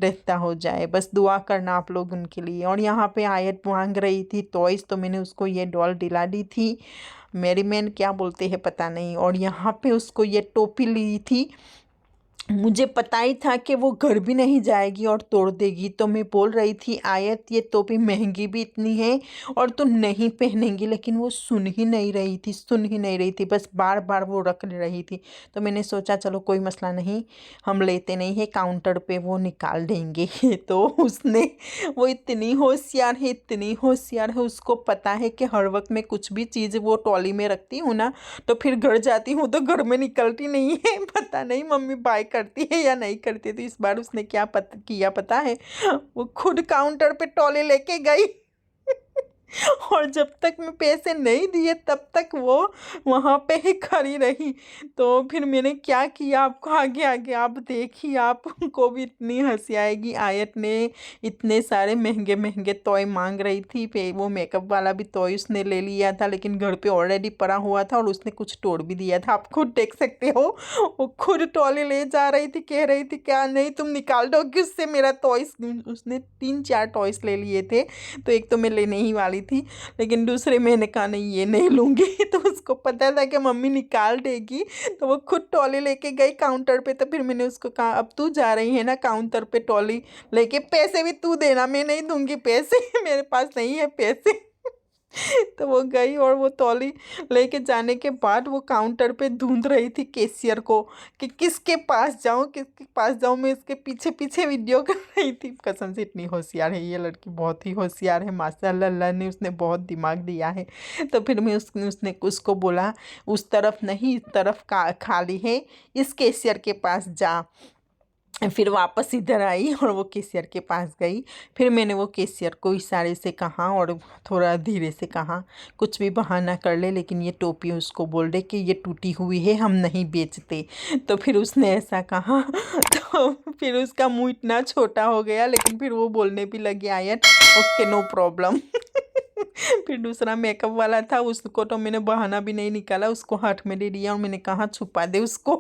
रहता हो जाए। बस दुआ करना आप लोग उनके लिए। और यहाँ पे आयत मांग रही थी टॉयज़, तो मैंने उसको ये डॉल दिला दी थी, मेरी मैन क्या बोलते हैं पता नहीं। और यहाँ पे उसको ये टोपी ली थी, मुझे पता ही था कि वो घर भी नहीं जाएगी और तोड़ देगी। तो मैं बोल रही थी आयत ये टोपी महंगी भी इतनी है और तू नहीं पहनेंगी, लेकिन वो सुन ही नहीं रही थी, सुन ही नहीं रही थी, बस बार बार वो रख रही थी। तो मैंने सोचा चलो कोई मसला नहीं, हम लेते नहीं है, काउंटर पे वो निकाल देंगे। तो उसने, वो इतनी होशियार है, इतनी होशियार है, उसको पता है कि हर वक्त मैं कुछ भी चीज़ वो ट्रॉली में रखती हूँ ना, तो फिर घर जाती हूँ तो घर में निकलती नहीं है। पता नहीं मम्मी बाय करती है या नहीं करती। तो इस बार उसने क्या किया पता है, वो खुद काउंटर पे ट्रॉली लेके गई। और जब तक मैं पैसे नहीं दिए तब तक वो वहाँ पे ही खड़ी रही। तो फिर मैंने क्या किया, आपको आगे आगे आप देखिए, आपको भी इतनी हंसी आएगी। आयत ने इतने सारे महंगे महंगे टॉय मांग रही थी, पे वो मेकअप वाला भी टॉय उसने ले लिया था, लेकिन घर पे ऑलरेडी पड़ा हुआ था और उसने कुछ तोड़ भी दिया था, आप खुद देख सकते हो। वो खुद ट्रॉली ले जा रही थी, कह रही थी क्या नहीं तुम निकाल दोगे उससे मेरा टॉयस। उसने 3-4 टॉयस ले लिए थे, तो एक तो मैं लेने ही वाली थी, लेकिन दूसरे मैंने कहा नहीं ये नहीं लूँगी। तो उसको पता था कि मम्मी निकाल देगी, तो वो खुद ट्रॉली लेके गई काउंटर पे। तो फिर मैंने उसको कहा अब तू जा रही है ना काउंटर पे ट्रॉली लेके, पैसे भी तू देना, मैं नहीं दूंगी पैसे। मेरे पास नहीं है पैसे। तो वो गई और वो ट्रॉली लेके जाने के बाद वो काउंटर पे ढूंढ रही थी कैशियर को कि किसके पास जाऊं, किसके पास जाऊं। मैं इसके पीछे पीछे वीडियो कर रही थी। कसम से इतनी होशियार है ये लड़की, बहुत ही होशियार है माशाल्लाह, अल्लाह ने उसने बहुत दिमाग दिया है। तो फिर मैं उसने उसको बोला उस तरफ नहीं, इस तरफ खाली है, इस कैशियर के पास जा। फिर वापस इधर आई और वो कैशियर के पास गई। फिर मैंने वो कैशियर को इशारे से कहा और थोड़ा धीरे से कहा कुछ भी बहाना कर ले, लेकिन ये टोपी उसको बोल दे कि ये टूटी हुई है, हम नहीं बेचते। तो फिर उसने ऐसा कहा तो फिर उसका मुंह इतना छोटा हो गया, लेकिन फिर वो बोलने भी लग गया यार ओके नो प्रॉब्लम। फिर दूसरा मेकअप वाला था, उसको तो मैंने बहाना भी नहीं निकाला, उसको हाथ में दे दिया और मैंने कहा छुपा दे उसको।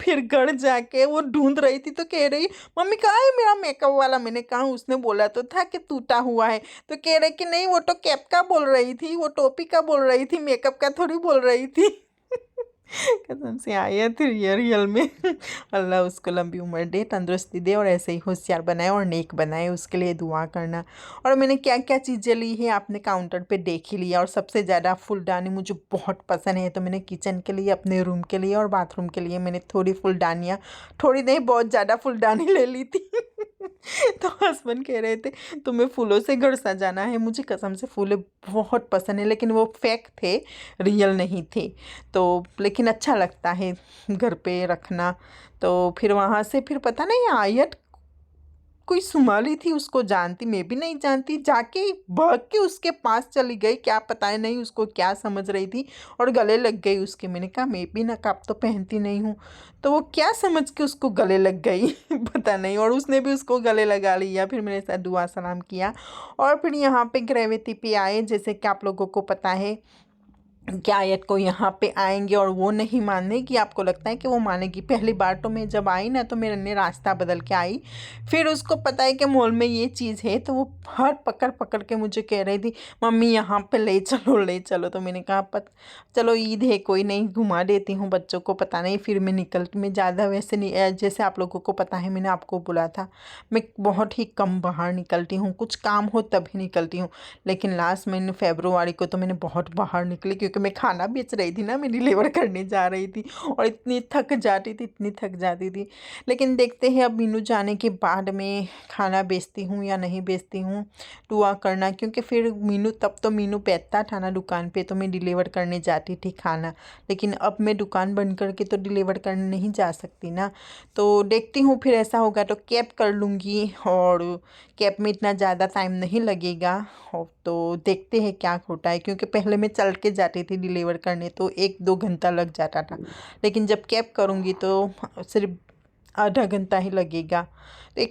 फिर घर जाके वो ढूंढ रही थी तो कह रही मम्मी कहाँ है मेरा मेकअप वाला। मैंने कहा उसने बोला तो था कि टूटा हुआ है। तो कह रहे कि नहीं वो तो कैप का बोल रही थी, वो टोपी का बोल रही थी, मेकअप का थोड़ी बोल रही थी। कसम से आया थी रियल रियल में। अल्लाह उसको लंबी उम्र दे, तंदुरुस्ती दे और ऐसे ही होशियार बनाए और नेक बनाए, उसके लिए दुआ करना। और मैंने क्या क्या चीज़ें ली है आपने काउंटर पे देख ही लिया। और सबसे ज़्यादा फुलदानी मुझे बहुत पसंद है, तो मैंने किचन के लिए, अपने रूम के लिए और बाथरूम के लिए मैंने थोड़ी फुलदानियाँ, थोड़ी नहीं बहुत ज़्यादा फुलदानी ले ली थी। तो हस्बैंड कह रहे थे तुम्हें फूलों से घर सजाना है। मुझे कसम से फूलें बहुत पसंद है, लेकिन वो फेक थे, रियल नहीं थे। तो लेकिन अच्छा लगता है घर पे रखना। तो फिर वहाँ से फिर पता नहीं आयत कोई सुमाली थी, उसको जानती, मैं भी नहीं जानती, जाके भाग के उसके पास चली गई, क्या पता है नहीं उसको क्या समझ रही थी, और गले लग गई उसके। मैंने कहा मैं भी नकाब तो पहनती नहीं हूँ, तो वो क्या समझ के उसको गले लग गई पता नहीं, और उसने भी उसको गले लगा लिया। फिर मेरे साथ दुआ सलाम किया और फिर यहाँ पे ग्रेविटी पे आए। जैसे कि आप लोगों को पता है कि आयत को यहाँ पे आएंगे और वो नहीं मानेगी, आपको लगता है कि वो मानेगी। पहली बार तो मैं जब आई ना तो मैंने रास्ता बदल के आई, फिर उसको पता है कि मॉल में ये चीज़ है, तो वो हर पकड़ पकड़ के मुझे कह रही थी मम्मी यहाँ पे ले चलो ले चलो। तो मैंने कहा चलो ईद है कोई नहीं, घुमा देती हूँ बच्चों को, पता नहीं। फिर मैं ज़्यादा वैसे नहीं, जैसे आप लोगों को पता है मैंने आपको बोला था मैं बहुत ही कम बाहर निकलती हूँ, कुछ काम हो तभी निकलती हूँ। लेकिन लास्ट महीने फरवरी को तो मैंने बहुत बाहर निकली, क्योंकि मैं खाना बेच रही थी ना, मैं डिलीवर करने जा रही थी और इतनी थक जाती थी, इतनी थक जाती थी। लेकिन देखते हैं अब मीनू जाने के बाद मैं खाना बेचती हूँ या नहीं बेचती हूँ, दुआ करना। क्योंकि फिर मीनू, तब तो मीनू बैठता था ना दुकान पे, तो मैं डिलीवर करने जाती थी खाना। लेकिन अब मैं दुकान बंद करके तो डिलीवर करने नहीं जा सकती ना। तो देखती हूँ फिर ऐसा होगा तो कैब कर लूँगी, और कैब में इतना ज़्यादा टाइम नहीं लगेगा। और तो देखते हैं क्या होता है, क्योंकि पहले मैं चल के जाती थी डिलीवर करने तो 1-2 घंटा लग जाता था, लेकिन जब कैब करूँगी तो सिर्फ आधा घंटा ही लगेगा। तो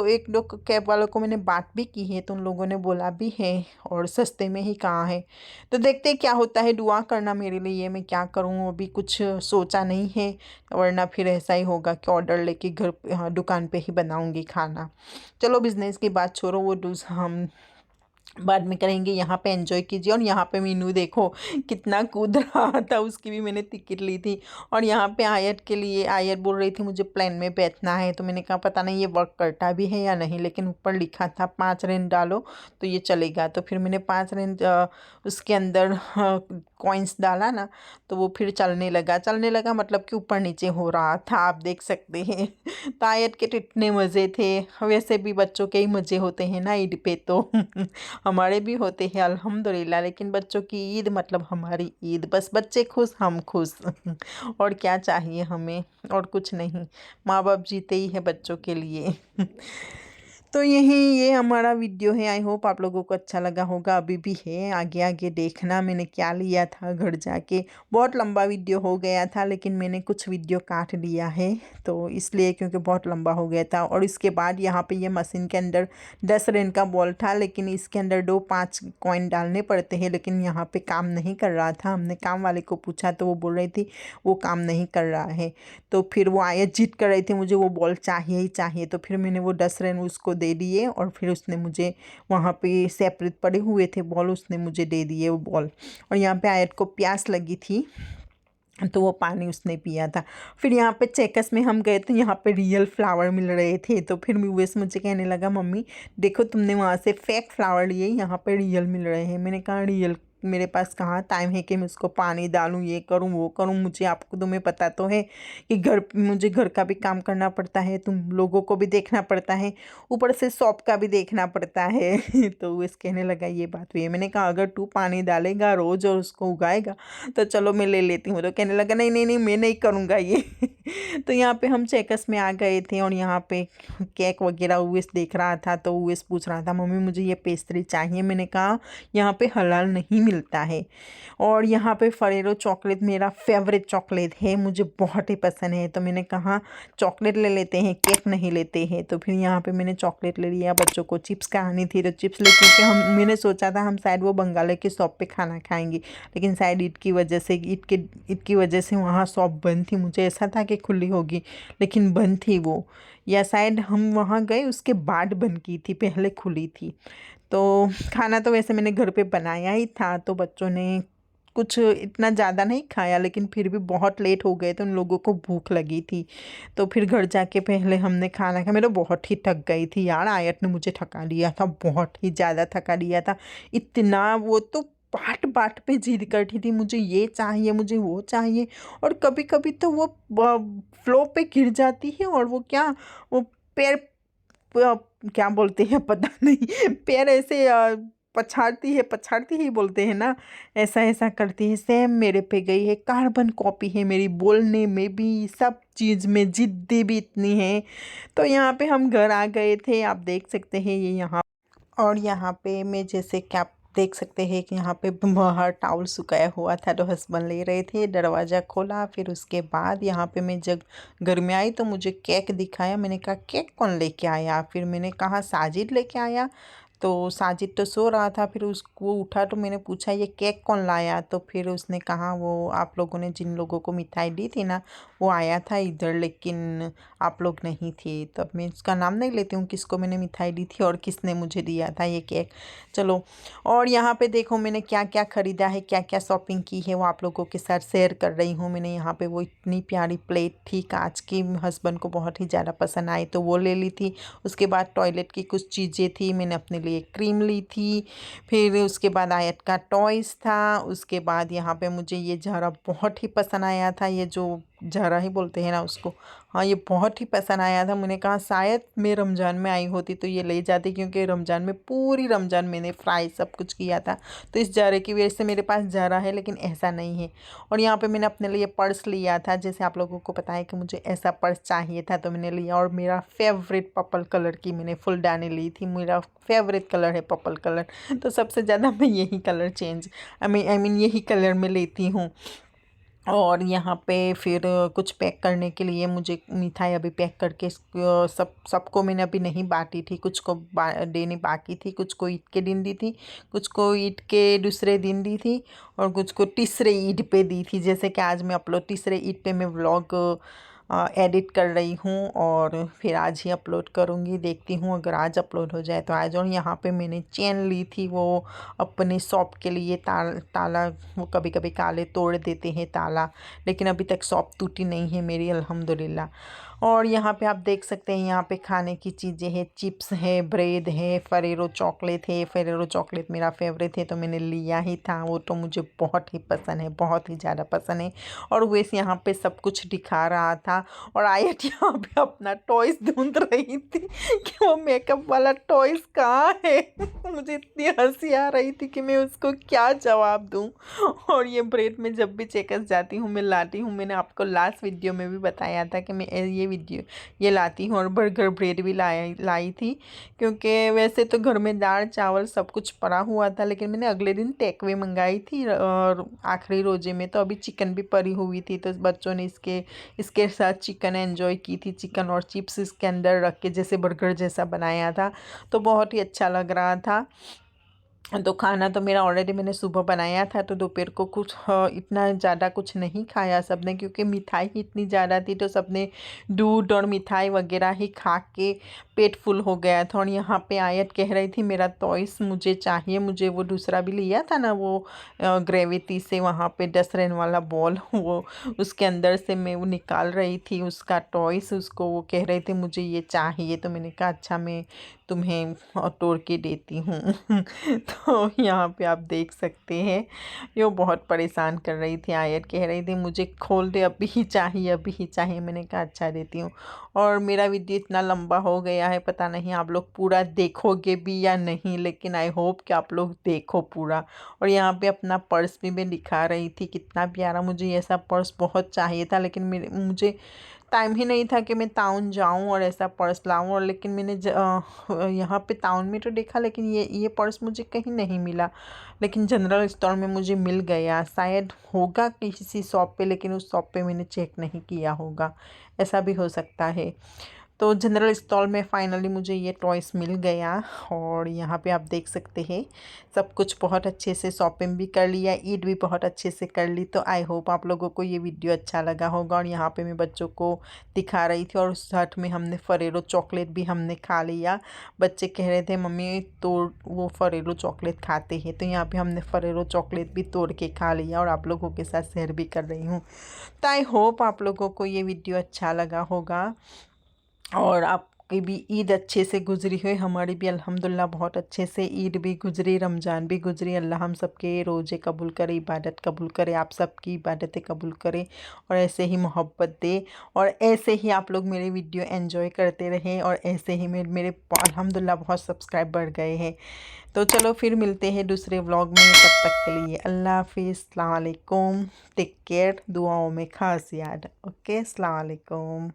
एक दो कैब वालों को मैंने बात भी की है, तो उन लोगों ने बोला भी है और सस्ते में ही कहा है। तो देखते हैं क्या होता है, दुआ करना मेरे लिए, मैं क्या करूँ अभी कुछ सोचा नहीं है, वरना फिर ऐसा ही होगा कि ऑर्डर लेके घर, हाँ, दुकान पे ही बनाऊँगी खाना। चलो बिज़नेस की बात छोड़ो, वो हम बाद में करेंगे। यहाँ पे एंजॉय कीजिए। और यहाँ पे मीनू देखो कितना कूद रहा था, उसकी भी मैंने टिकट ली थी। और यहाँ पे आयत के लिए, आयत बोल रही थी मुझे प्लेन में बैठना है, तो मैंने कहा पता नहीं ये वर्क करता भी है या नहीं, लेकिन ऊपर लिखा था 5 रेंज डालो तो ये चलेगा। तो फिर मैंने 5 रेंज उसके अंदर कॉइन्स डाला ना, तो वो फिर चलने लगा, मतलब कि ऊपर नीचे हो रहा था, आप देख सकते हैं। तो आयत के तो इतने मज़े थे, वैसे भी बच्चों के ही मज़े होते हैं ना ईद पे तो। हमारे भी होते हैं अल्हम्दुलिल्लाह, लेकिन बच्चों की ईद मतलब हमारी ईद, बस बच्चे खुश हम खुश। और क्या चाहिए हमें, और कुछ नहीं, माँ बाप जीते ही है बच्चों के लिए। तो यही ये हमारा वीडियो है। आई होप आप लोगों को अच्छा लगा होगा, अभी भी है, आगे आगे देखना मैंने क्या लिया था घर जाके। बहुत लंबा वीडियो हो गया था, लेकिन मैंने कुछ वीडियो काट लिया है तो इसलिए, क्योंकि बहुत लंबा हो गया था। और इसके बाद यहाँ पे ये मशीन के अंदर 10 रेंज का बॉल था, लेकिन इसके अंदर 2-5 कॉइन डालने पड़ते हैं, लेकिन यहाँ पे काम नहीं कर रहा था। हमने काम वाले को पूछा तो वो बोल रही थी वो काम नहीं कर रहा है। तो फिर वो आया जिद कर रही थी मुझे वो बॉल चाहिए ही चाहिए, तो फिर मैंने वो 10 रेंज उसको दे दिए, और फिर उसने मुझे, वहाँ पे सेपरेट पड़े हुए थे बॉल, उसने मुझे दे दिए वो बॉल। और यहाँ पे आयत को प्यास लगी थी तो वो पानी उसने पिया था। फिर यहाँ पे चेकस में हम गए तो यहाँ पे रियल फ्लावर मिल रहे थे, तो फिर यूएस मुझे कहने लगा मम्मी देखो तुमने वहाँ से फेक फ्लावर लिए, यहाँ पे रियल मिल रहे हैं। मैंने कहा रियल मेरे पास कहाँ टाइम है कि मैं उसको पानी डालूँ, ये करूँ वो करूँ। तुम्हें पता तो है कि मुझे घर का भी काम करना पड़ता है, तुम लोगों को भी देखना पड़ता है, ऊपर से शॉप का भी देखना पड़ता है। तो वो कहने लगा ये बात हुई है। मैंने कहा अगर तू पानी डालेगा रोज़ और उसको उगाएगा तो चलो मैं ले लेती हूँ। तो कहने लगा नहीं नहीं नहीं, मैं नहीं करूँगा ये। तो यहाँ पे हम चेकर्स में आ गए थे और यहाँ पे केक वगैरह यूएस देख रहा था। तो यूएस पूछ रहा था मम्मी मुझे ये पेस्ट्री चाहिए। मैंने कहा यहाँ पे हलाल नहीं मिलता है। और यहाँ पे फरेरो चॉकलेट मेरा फेवरेट चॉकलेट है, मुझे बहुत ही पसंद है। तो मैंने कहा चॉकलेट ले लेते हैं, केक नहीं लेते हैं। तो फिर यहाँ पे मैंने चॉकलेट ले लिया। बच्चों को चिप्स खानी थी तो चिप्स ले, क्योंकि मैंने सोचा था हम शायद वो बंगाली के शॉप पे खाना खाएंगे, लेकिन शायद ईद की वजह से वहाँ शॉप बंद थी। मुझे ऐसा था कि खुली होगी लेकिन बंद थी वो, या शायद हम वहाँ गए उसके बाद बंद की थी, पहले खुली थी। तो खाना तो वैसे मैंने घर पे बनाया ही था। तो बच्चों ने कुछ इतना ज़्यादा नहीं खाया, लेकिन फिर भी बहुत लेट हो गए तो उन लोगों को भूख लगी थी। तो फिर घर जाके पहले हमने खाना खाया। मैं तो बहुत ही थक गई थी यार, आयत ने मुझे थका दिया था, बहुत ही ज़्यादा थका दिया था। इतना वो तो बाट बाट पे जिद करती थी, मुझे ये चाहिए मुझे वो चाहिए। और कभी कभी तो वो फ्लो पे गिर जाती है और वो क्या, वो पैर क्या बोलते हैं पता नहीं, पैर ऐसे पछाड़ती ही बोलते हैं ना, ऐसा ऐसा करती है। सेम मेरे पे गई है, कार्बन कॉपी है मेरी, बोलने में भी सब चीज़ में जिद्दी भी इतनी है। तो यहाँ पे हम घर आ गए थे, आप देख सकते हैं ये यहाँ। और यहाँ पे मैं जैसे कि आप देख सकते हैं कि यहाँ पे बाहर टॉवल सुखाया हुआ था तो हस्बैंड ले रहे थे। दरवाज़ा खोला, फिर उसके बाद यहाँ पे मैं जब घर में आई तो मुझे केक दिखाया। मैंने कहा केक कौन लेके आया? फिर मैंने कहा साजिद लेके आया। तो साजिद तो सो रहा था, फिर उसको उठा तो मैंने पूछा ये केक कौन लाया? तो फिर उसने कहा वो आप लोगों ने जिन लोगों को मिठाई दी थी ना वो आया था इधर, लेकिन आप लोग नहीं थे। तब मैं उसका नाम नहीं लेती हूँ किसको मैंने मिठाई दी थी और किसने मुझे दिया था ये केक। चलो, और यहाँ पे देखो मैंने क्या क्या ख़रीदा है, क्या क्या शॉपिंग की है, वो आप लोगों के साथ शेयर कर रही हूँ। मैंने यहाँ पे वो इतनी प्यारी प्लेट थी कांच की, हस्बैंड को बहुत ही ज़्यादा पसंद आई तो वो ले ली थी। उसके बाद टॉयलेट की कुछ चीज़ें थी, मैंने अपने लिए क्रीम ली थी। फिर उसके बाद आयत का टॉयस था। उसके बाद यहाँ पे मुझे ये झारा बहुत ही पसंद आया था, ये जो झारा ही बोलते हैं ना उसको, हाँ ये बहुत ही पसंद आया था। मैंने कहा शायद मैं रमज़ान में आई होती तो ये ले जाती, क्योंकि रमज़ान में पूरी रमज़ान मैंने फ्राई सब कुछ किया था। तो इस जारे की वजह से मेरे पास जारा है, लेकिन ऐसा नहीं है। और यहाँ पे मैंने अपने लिए पर्स लिया था, जैसे आप लोगों को पता है कि मुझे ऐसा पर्स चाहिए था तो मैंने लिया। और मेरा फेवरेट पर्पल कलर की मैंने फुलदानी ली थी, मेरा फेवरेट कलर है पर्पल कलर। तो सबसे ज़्यादा मैं यही कलर आई मीन यही कलर में लेती हूँ। और यहाँ पे फिर कुछ पैक करने के लिए मुझे मिठाई अभी पैक करके सबको मैंने अभी नहीं बांटी थी, कुछ को देनी बाकी थी, कुछ को ईद के दिन दी थी, कुछ को ईद के दूसरे दिन दी थी और कुछ को तीसरे ईद पे दी थी। जैसे कि आज मैं अपलोड तीसरे ईद पे मैं व्लॉग एडिट कर रही हूँ और फिर आज ही अपलोड करूँगी। देखती हूँ अगर आज अपलोड हो जाए तो आज। और यहाँ पे मैंने चेन ली थी वो अपने शॉप के लिए, ताला वो कभी कभी काले तोड़ देते हैं ताला, लेकिन अभी तक शॉप टूटी नहीं है मेरी अल्हम्दुलिल्लाह। और यहाँ पे आप देख सकते हैं यहाँ पे खाने की चीज़ें हैं, चिप्स है, ब्रेड है, फरेरो चॉकलेट है। फरेरो चॉकलेट मेरा फेवरेट है तो मैंने लिया ही था, वो तो मुझे बहुत ही पसंद है, बहुत ही ज़्यादा पसंद है। और वैसे यहाँ पे सब कुछ दिखा रहा था और आयत यहाँ पे अपना टॉयस ढूंढ रही थी कि वो मेकअप वाला टॉयस कहाँ है। मुझे इतनी हंसी आ रही थी कि मैं उसको क्या जवाब दूँ। और ये ब्रेड में जब भी चेकर्स जाती हूँ मैं लाती हूँ, मैंने आपको लास्ट वीडियो में भी बताया था कि मैं ये लाती हूँ। और बर्गर ब्रेड भी लाई थी, क्योंकि वैसे तो घर में दाल चावल सब कुछ पड़ा हुआ था, लेकिन मैंने अगले दिन टेकवे मंगाई थी और आखिरी रोजे में तो अभी चिकन भी पड़ी हुई थी, तो बच्चों ने इसके साथ चिकन एंजॉय की थी। चिकन और चिप्स इसके अंदर रख के जैसे बर्गर जैसा बनाया था, तो बहुत ही अच्छा लग रहा था। तो खाना तो मेरा ऑलरेडी मैंने सुबह बनाया था, तो दोपहर को कुछ इतना ज़्यादा कुछ नहीं खाया सबने, क्योंकि मिठाई ही इतनी ज़्यादा थी तो सबने दूध और मिठाई वगैरह ही खा के पेट फुल हो गया था। और यहाँ पे आयत कह रही थी मेरा टॉयस मुझे चाहिए, मुझे वो दूसरा भी लिया था ना वो ग्रेविटी से वहाँ पे डसरेन वाला बॉल, वो उसके अंदर से मैं वो निकाल रही थी उसका टॉयस, उसको वो कह रही थी मुझे ये चाहिए। तो मैंने कहा अच्छा मैं तुम्हें तोड़ के देती हूँ। तो यहाँ पे आप देख सकते हैं ये बहुत परेशान कर रही थी। आयत कह रही थी मुझे खोल दे, अभी ही चाहिए, अभी ही चाहिए। मैंने कहा अच्छा देती हूँ। और मेरा वीडियो इतना लंबा हो गया है, पता नहीं आप लोग पूरा देखोगे भी या नहीं, लेकिन आई होप कि आप लोग देखो पूरा। और यहाँ पे अपना पर्स भी मैं दिखा रही थी, कितना प्यारा। मुझे ऐसा पर्स बहुत चाहिए था, लेकिन मुझे टाइम ही नहीं था कि मैं टाउन जाऊं और ऐसा पर्स लाऊं। और लेकिन मैंने यहाँ पे टाउन में तो देखा, लेकिन ये पर्स मुझे कहीं नहीं मिला। लेकिन जनरल स्टोर में मुझे मिल गया। शायद होगा किसी शॉप पे, लेकिन उस शॉप पे मैंने चेक नहीं किया होगा, ऐसा भी हो सकता है। तो जनरल स्टोर में फाइनली मुझे ये टॉयस मिल गया। और यहाँ पे आप देख सकते हैं सब कुछ बहुत अच्छे से शॉपिंग भी कर लिया, ईद भी बहुत अच्छे से कर ली। तो आई होप आप लोगों को ये वीडियो अच्छा लगा होगा। और यहाँ पे मैं बच्चों को दिखा रही थी, और साथ में हमने फरेरो चॉकलेट भी हमने खा लिया। बच्चे कह रहे थे मम्मी तो वो फरेरो चॉकलेट खाते हैं, तो यहाँ पे हमने फरेरो चॉकलेट भी तोड़ के खा लिया और आप लोगों के साथ शेयर भी कर रही हूँ। तो आई होप आप लोगों को ये वीडियो अच्छा लगा होगा और आपकी भी ईद अच्छे से गुजरी हुई। हमारी भी अल्हम्दुलिल्लाह बहुत अच्छे से ईद भी गुजरी, रमज़ान भी गुजरी। अल्लाह हम सबके रोज़े कबूल करे, इबादत कबूल करे, आप सबकी इबादतें कबूल करे और ऐसे ही मोहब्बत दे। और ऐसे ही आप लोग मेरे वीडियो एंजॉय करते रहें, और ऐसे ही मेरे अल्हम्दुलिल्लाह बहुत सब्सक्राइब बढ़ गए हैं। तो चलो फिर मिलते हैं दूसरे व्लॉग में, तब तक के लिए अल्लाह हाफिज़, अस्सलाम वालेकुम, टेक केयर, दुआओं में खास याद। ओके, अस्सलाम वालेकुम।